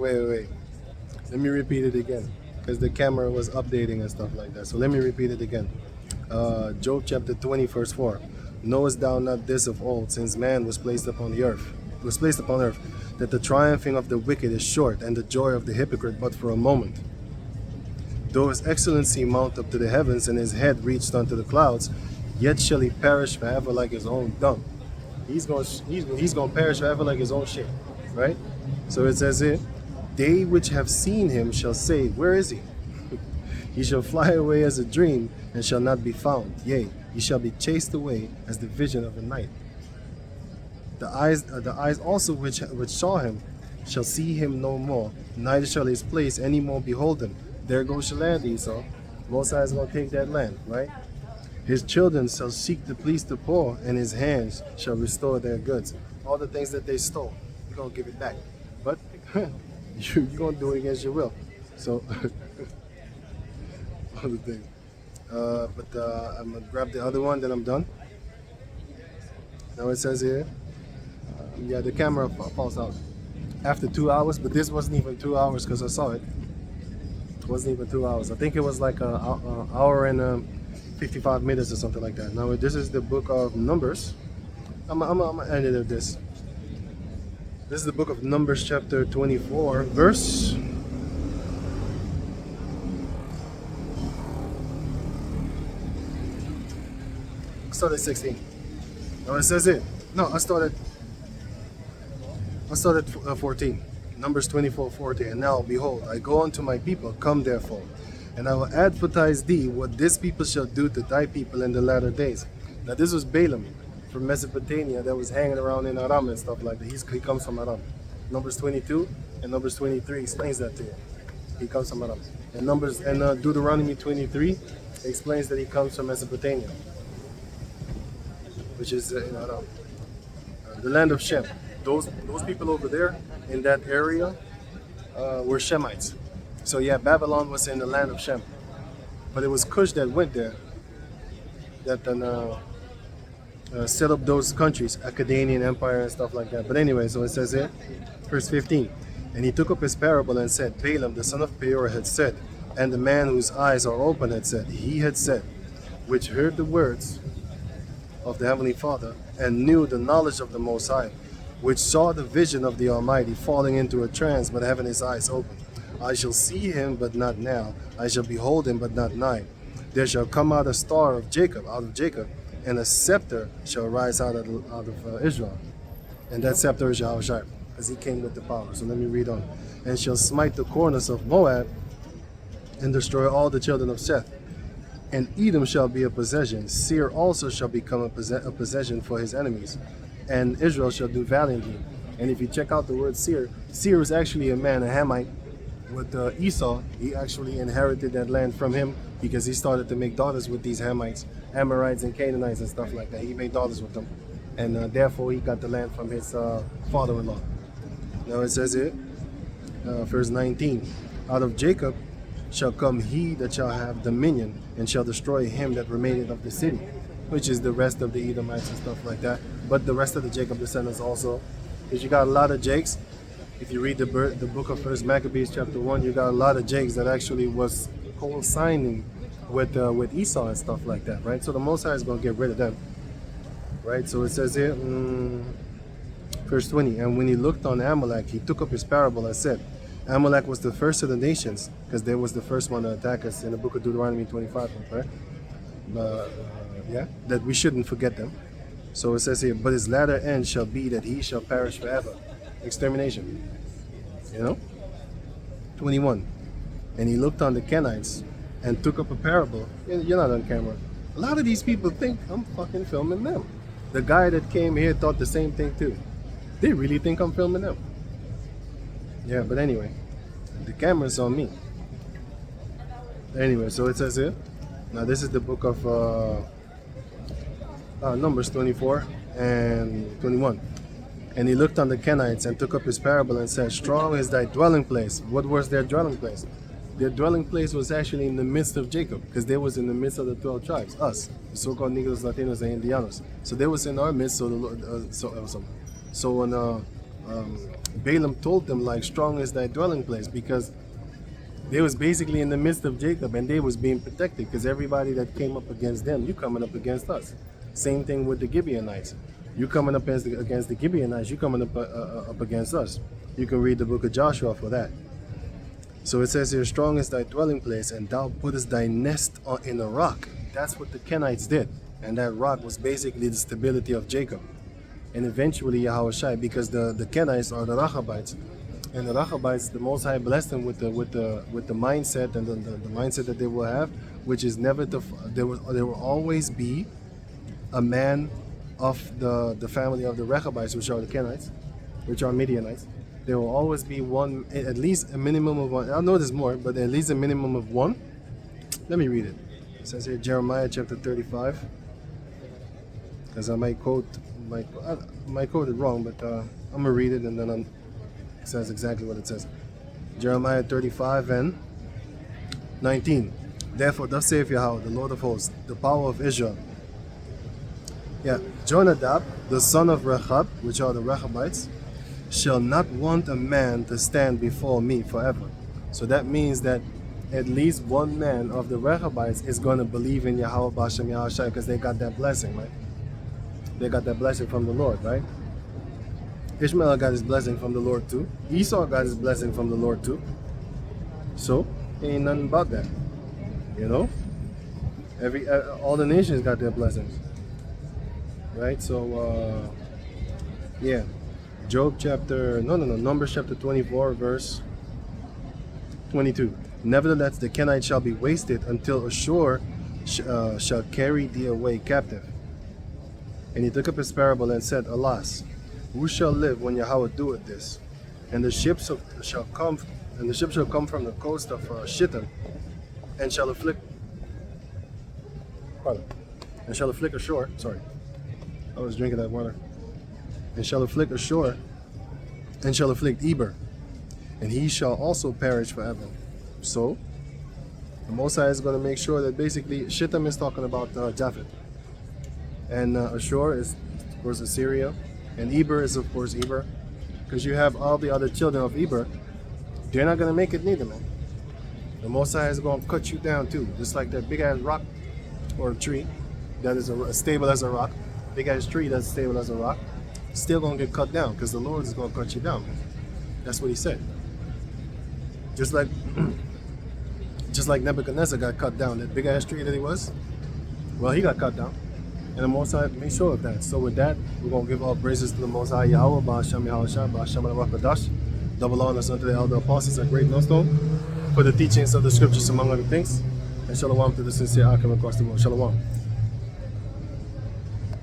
Wait. Let me repeat it again, because the camera was updating and stuff like that. So let me repeat it again. Job chapter 20, verse 4. Knowest thou not this of old, since man was placed upon earth, that the triumphing of the wicked is short, and the joy of the hypocrite but for a moment? Though his excellency mount up to the heavens, and his head reached unto the clouds, yet shall he perish forever like his own dung. He's gonna perish forever like his own shit, right? So it says here, they which have seen him shall say, where is he? He shall fly away as a dream, and shall not be found. Yea, he shall be chased away as the vision of the night. The eyes also which saw him shall see him no more, neither shall his place any more behold him. There goes your land, Esau. Most High is going to take that land, right? His children shall seek to please the poor, and his hands shall restore their goods. All the things that they stole, you're going to give it back. But you're going to do it against your will. So, all the things. I'm going to grab the other one, then I'm done. Now it says here, yeah, the camera falls out after 2 hours, but this wasn't even 2 hours because I saw it. It wasn't even 2 hours. I think it was like an hour and 55 minutes or something like that. Now this is the book of Numbers. I'm gonna end it at this. This is the book of Numbers chapter 24, verse I started 16. Now it says it. No, I started 14. Numbers 24:14. And now, behold, I go unto my people, come therefore, and I will advertise thee what this people shall do to thy people in the latter days. Now this was Balaam from Mesopotamia that was hanging around in Aram and stuff like that. He comes from Aram. Numbers 22 and Numbers 23 explains that to you. He comes from Aram. And Deuteronomy 23 explains that he comes from Mesopotamia, which is in Aram, the land of Shem. Those people over there in that area were Shemites. So yeah, Babylon was in the land of Shem, but it was Cush that went there, that set up those countries, Akkadian Empire and stuff like that. But anyway, so it says here, verse 15, and he took up his parable and said, Balaam the son of Peor had said, and the man whose eyes are open had said, he had said, which heard the words of the Heavenly Father and knew the knowledge of the Most High, which saw the vision of the Almighty falling into a trance, but having his eyes open. I shall see him, but not now. I shall behold him, but not nigh. There shall come out a star of Jacob, out of Jacob, and a scepter shall rise out of Israel. And that scepter is Yahawah, because he came with the power. So let me read on. And shall smite the corners of Moab, and destroy all the children of Seth. And Edom shall be a possession. Seir also shall become a possession for his enemies. And Israel shall do valiantly. And if you check out the word Seir, Seir is actually a man, a Hamite. With Esau, he actually inherited that land from him because he started to make daughters with these Hamites, Amorites and Canaanites and stuff like that. He made daughters with them. And therefore he got the land from his father-in-law. Now it says here, verse 19, out of Jacob shall come he that shall have dominion, and shall destroy him that remaineth of the city, which is the rest of the Edomites and stuff like that. But the rest of the Jacob descendants also, because you got a lot of Jakes. If you read the book of First Maccabees chapter 1, you got a lot of Jakes that actually was co-signing with Esau and stuff like that, right? So the Most High is going to get rid of them, right? So it says here, verse 20, and when he looked on Amalek, he took up his parable and said, Amalek was the first of the nations, because they was the first one to attack us in the book of Deuteronomy 25, right? Yeah, that we shouldn't forget them. So it says here, but his latter end shall be that he shall perish forever. Extermination. You know? 21. And he looked on the Kenites and took up a parable. You're not on camera. A lot of these people think I'm fucking filming them. The guy that came here thought the same thing too. They really think I'm filming them. Yeah, but anyway, the camera's on me. Anyway, so it says here. Now this is the book of Numbers 24 and 21. And he looked on the Kenites and took up his parable and said, strong is thy dwelling place. What was their dwelling place? Their dwelling place was actually in the midst of Jacob, because they was in the midst of the 12 tribes, us, the so-called Negros, Latinos, and Indianos. So they was in our midst. So when Balaam told them, like, strong is thy dwelling place, because they was basically in the midst of Jacob, and they was being protected, because everybody that came up against them, you coming up against us. Same thing with the Gibeonites. You coming up against the Gibeonites, you coming up against us. You can read the book of Joshua for that. So it says here, strong is thy dwelling place, and thou puttest thy nest in a rock. That's what the Kenites did. And that rock was basically the stability of Jacob. And eventually Yahawah, because the Kenites are the Rechabites. And the Rechabites, the Most High blessed them with the mindset and the mindset that they will have, which is never there will always be a man of the family of the Rechabites, which are the Kenites, which are Midianites. There will always be one, at least a minimum of one. I know there's more, but at least a minimum of one. Let me read it. It says here, Jeremiah chapter 35. Because I might quote it wrong, but I'm going to read it, and then it says exactly what it says. Jeremiah 35 and 19. Therefore, thus saith Yahawah, the Lord of hosts, the power of Israel. Yeah, Jonadab, the son of Rechab, which are the Rechabites, shall not want a man to stand before me forever. So that means that at least one man of the Rechabites is going to believe in Yahawah B'Shem Yahawah, because they got that blessing, right? They got that blessing from the Lord, right? Ishmael got his blessing from the Lord too. Esau got his blessing from the Lord too. So, ain't nothing about that. You know? All the nations got their blessings. Right? So, yeah. Numbers chapter 24, verse 22. Nevertheless, the Kenites shall be wasted until Ashur shall carry thee away captive. And he took up his parable and said, Alas, who shall live when Yahawah doeth this? And the ships shall come from the coast of Shittim, and shall afflict Ashur. Sorry, I was drinking that water. And shall afflict Ashur, and shall afflict Eber, and he shall also perish forever. So the Most High is going to make sure that basically Shittim is talking about Japheth. And Ashur is, of course, Assyria. And Eber is, of course, Eber. Because you have all the other children of Eber. They're not going to make it neither, man. The Most High is going to cut you down, too. Just like that big-ass rock or tree that is as stable as a rock. Big-ass tree that's stable as a rock. Still going to get cut down because the Lord is going to cut you down, man. That's what he said. Just like Nebuchadnezzar got cut down. That big-ass tree that he was, well, he got cut down. And the Most High made sure of that. So with that, we're going to give all praises to the Most High Yahawah, B'Shem Yahawah, B'Shem Al-Rakadash. Double honors unto the elder apostles at Great Millstone for the teachings of the scriptures, among other things. And shalom to the sincere Akim across the world. Shalom.